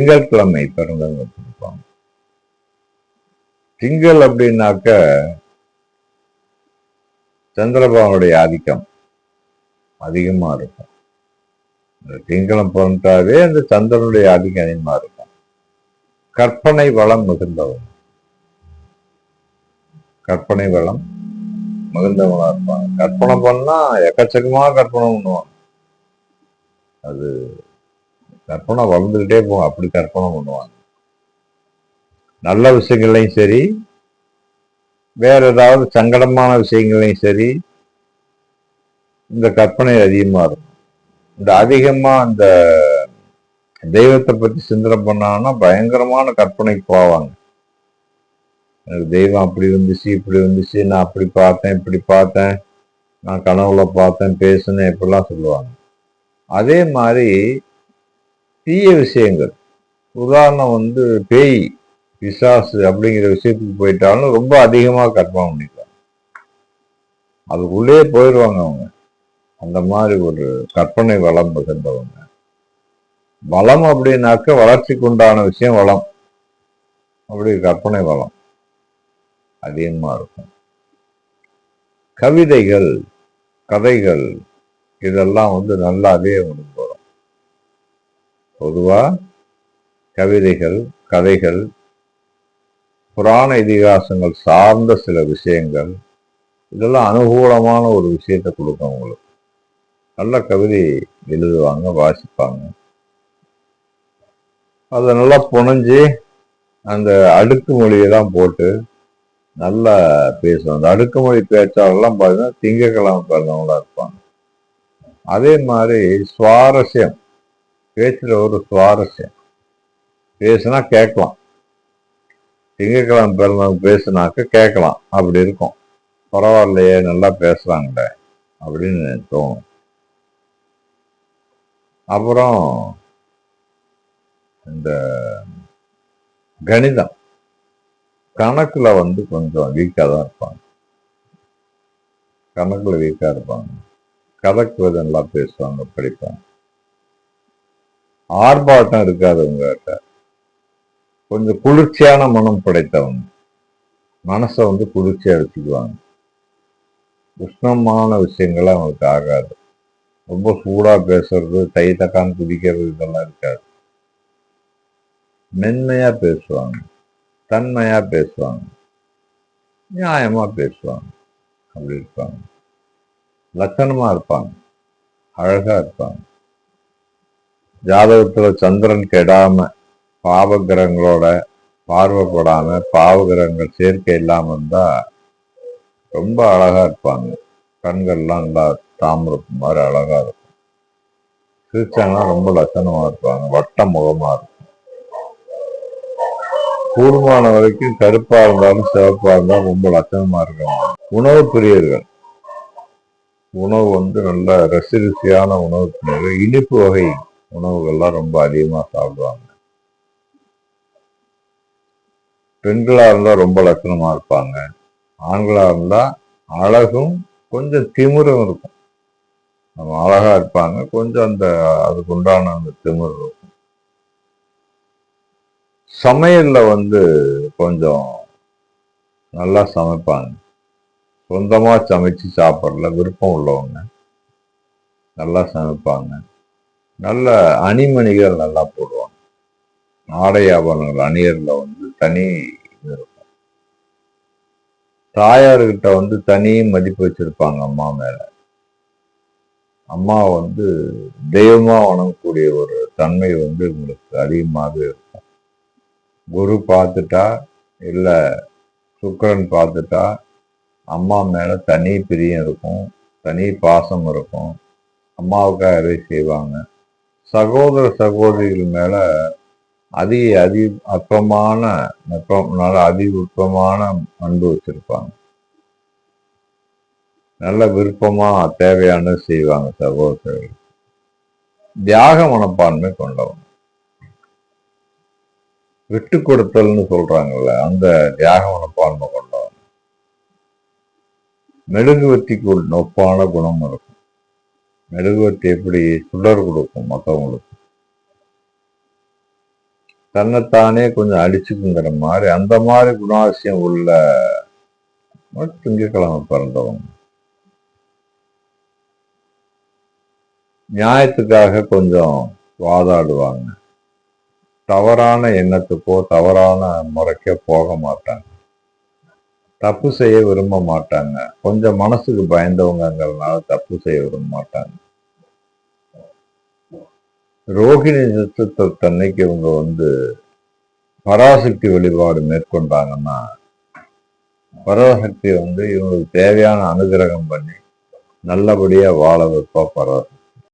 திங்கட்கிழமை பிறந்தவங்க வச்சிருப்பாங்க. திங்கள் அப்படின்னாக்க சந்திரபாவனுடைய ஆதிக்கம் அதிகமா இருக்கும். இந்த திங்களும் பிறந்தாவே அந்த சந்திரனுடைய ஆதிக்கம் அதிகமா இருக்கும். கற்பனை வளம் மிகுந்தவங்க, கற்பனை வளம் மிகுந்தவங்களா இருப்பாங்க. கற்பனை பண்ணா எக்கச்சக்கமா கற்பனை பண்ணுவாங்க. அது கற்பனை வளர்ந்துகிட்டே போகும், அப்படி கற்பனை பண்ணுவாங்க. நல்ல விஷயங்கள்லையும் சரி, வேற ஏதாவது சங்கடமான விஷயங்கள்லையும் சரி, இந்த கற்பனை அதிகமா இருக்கும். இந்த அதிகமா இந்த தெய்வத்தை பத்தி சிந்தனை பண்ணாங்கன்னா பயங்கரமான கற்பனைக்கு போவாங்க. எனக்கு தெய்வம் அப்படி வந்துச்சு, இப்படி வந்துச்சு, நான் அப்படி பார்த்தேன், இப்படி பார்த்தேன், நான் கனவுல பார்த்தேன், பேசுனேன், இப்படிலாம் சொல்லுவாங்க. அதே மாதிரி தீய விஷயங்கள், உதாரணம் வந்து பேய், பிசாசு அப்படிங்கிற விஷயத்துக்கு போயிட்டாலும் ரொம்ப அதிகமா கற்பனை பண்ணிக்கலாம். அதுக்குள்ளே போயிடுவாங்க அவங்க. அந்த மாதிரி ஒரு கற்பனை வளம் மிகுந்தவங்க. வளம் அப்படின்னாக்க வளர்ச்சிக்கு உண்டான விஷயம் வளம். அப்படி கற்பனை வளம் அதிகமா இருக்கும். கவிதைகள், கதைகள் இதெல்லாம் வந்து நல்லாவே உனக்கு வரும். பொதுவா கவிதைகள், கதைகள், புராண இதிகாசங்கள் சார்ந்த சில விஷயங்கள், இதெல்லாம் அனுகூலமான ஒரு விஷயத்தை கொடுக்கும் உங்களுக்கு. நல்ல கவிதை எழுதுவாங்க, வாசிப்பாங்க. அதை நல்லா புனைஞ்சு அந்த அடுக்கு மொழியெல்லாம் போட்டு நல்லா பேசுவாங்க. அந்த அடுக்குமொழி பேச்சாளர்லாம் பார்த்தீங்கன்னா திங்கக்கிழமை பிறந்தவங்களா இருப்பாங்க. அதே மாதிரி சுவாரஸ்யம், பேச்சுல ஒரு சுவாரஸ்யம், பேசுனா கேட்கலாம். திங்கக்கிழமை பிறந்தவங்க பேசுனாக்க கேட்கலாம், அப்படி இருக்கும். பரவாயில்லையே, நல்லா பேசுறாங்களே அப்படின்னு தோணும். அப்புறம் இந்த கணிதம், கணக்குல வந்து கொஞ்சம் வீக்கா தான் இருப்பாங்க. கணக்குல வீக்கா இருப்பாங்க. கணக்கு நல்லா பேசுவாங்க, படிப்பாங்க. ஆர்ப்பாட்டம் இருக்காது உங்ககிட்ட. கொஞ்சம் குளிர்ச்சியான மனம் படைத்தவங்க. மனசை வந்து குளிர்ச்சியா வச்சுக்குவாங்க. உஷ்ணமான விஷயங்கள்லாம் அவங்களுக்கு ஆகாது. ரொம்ப சூடா பேசுறது, தை தக்கான்னு குதிக்கிறது இதெல்லாம் இருக்காது. மென்மையா பேசுவாங்க, தன்மையா பேசுவாங்க, நியாயமா பேசுவாங்க. அப்படி இருப்பாங்க. லட்சணமா இருப்பாங்க, அழகா இருப்பாங்க. ஜாதகத்துல சந்திரன் கெடாம, பாவகிரகங்களோட பார்வைப்படாம, பாவகிரகங்கள் சேர்க்கை இல்லாம இருந்தா ரொம்ப அழகா இருப்பாங்க. கண்கள்லாம் நல்லா தாமிரப்பு மாதிரி அழகா இருக்கும். சிரிச்சாங்கன்னா ரொம்ப லட்சணமா இருப்பாங்க, வட்ட முகமா இருக்கும். கூடுமான வரைக்கும் கருப்பா இருந்தாலும் சிவப்பா இருந்தாலும் ரொம்ப லட்சணமா இருக்காங்க. உணவு பிரியர்கள், உணவு வந்து நல்ல ருசியான உணவு பிரியர்கள். இனிப்பு வகை உணவுகள்லாம் ரொம்ப அதிகமா சாப்பிடுவாங்க. பெண்களா இருந்தா ரொம்ப லட்சணமா இருப்பாங்க. ஆண்களா இருந்தா அழகும் கொஞ்சம் திமிரும் இருக்கும். நம்ம அழகா இருப்பாங்க, கொஞ்சம் அந்த அதுக்கு உண்டான அந்த திமிர் இருக்கும். சமையல்ல வந்து கொஞ்சம் நல்லா சமைப்பாங்க. சொந்தமா சமைச்சு சாப்பிட்றதுல விருப்பம் உள்ளவங்க நல்லா சமைப்பாங்க. நல்ல அணிமணிகள் நல்லா போடுவாங்க. ஆடை ஆபரணங்கள் அணியர்ல வந்து தனி இது இருக்கும். தாயார்கிட்ட வந்து தனி மதிப்பு வச்சிருப்பாங்க அம்மா மேல. அம்மா வந்து தெய்வமா வணங்கக்கூடிய ஒரு தன்மை வந்து உங்களுக்கு அதிகமாகவே இருக்கும். குரு பார்த்துட்டா, இல்ல சுக்கிரன் பார்த்துட்டா அம்மா மேல தனி பிரியம் இருக்கும், தனி பாசம் இருக்கும். அம்மாவுக்காகவே செய்வாங்க. சகோதர சகோதரிகள் மேல அதி அதி அற்பமான அதி உற்பமான அன்பு வச்சிருப்பாங்க. நல்ல விருப்பமா தேவையானது செய்வாங்க சகோதரர்கள். தியாக மனப்பான்மை கொண்டவங்க. விட்டு கொடுத்தல்னு சொல்றாங்கல்ல, அந்த தியாக மனப்பான்மை கொண்டவங்க. மெழுகுவர்த்திக்கு நொப்பான குணம் இருக்கும். மெழுகுவர்த்தி எப்படி சுடர் கொடுக்கும் மற்றவங்களுக்கு, தன்னைத்தானே கொஞ்சம் அடிச்சுக்குங்கிற மாதிரி அந்த மாதிரி குணாதிசயம் உள்ள திங்கட்கிழமை பிறந்தவங்க. நியாயத்துக்காக கொஞ்சம் வாதாடுவாங்க. தவறான எண்ணத்துக்கோ தவறான முறைக்கோ போக மாட்டாங்க. தப்பு செய்ய விரும்ப மாட்டாங்க. கொஞ்சம் மனசுக்கு பயந்தவங்கிறதுனால தப்பு செய்ய விரும்ப மாட்டாங்க. ரோகிணி நட்சத்திரத்தன்னைக்கு இவங்க பராசக்தி வழிபாடு மேற்கொண்டாங்கன்னா பராசக்தி இவங்களுக்கு தேவையான அனுகிரகம் பண்ணி நல்லபடியா வாழ வைப்பா பராசக்தி.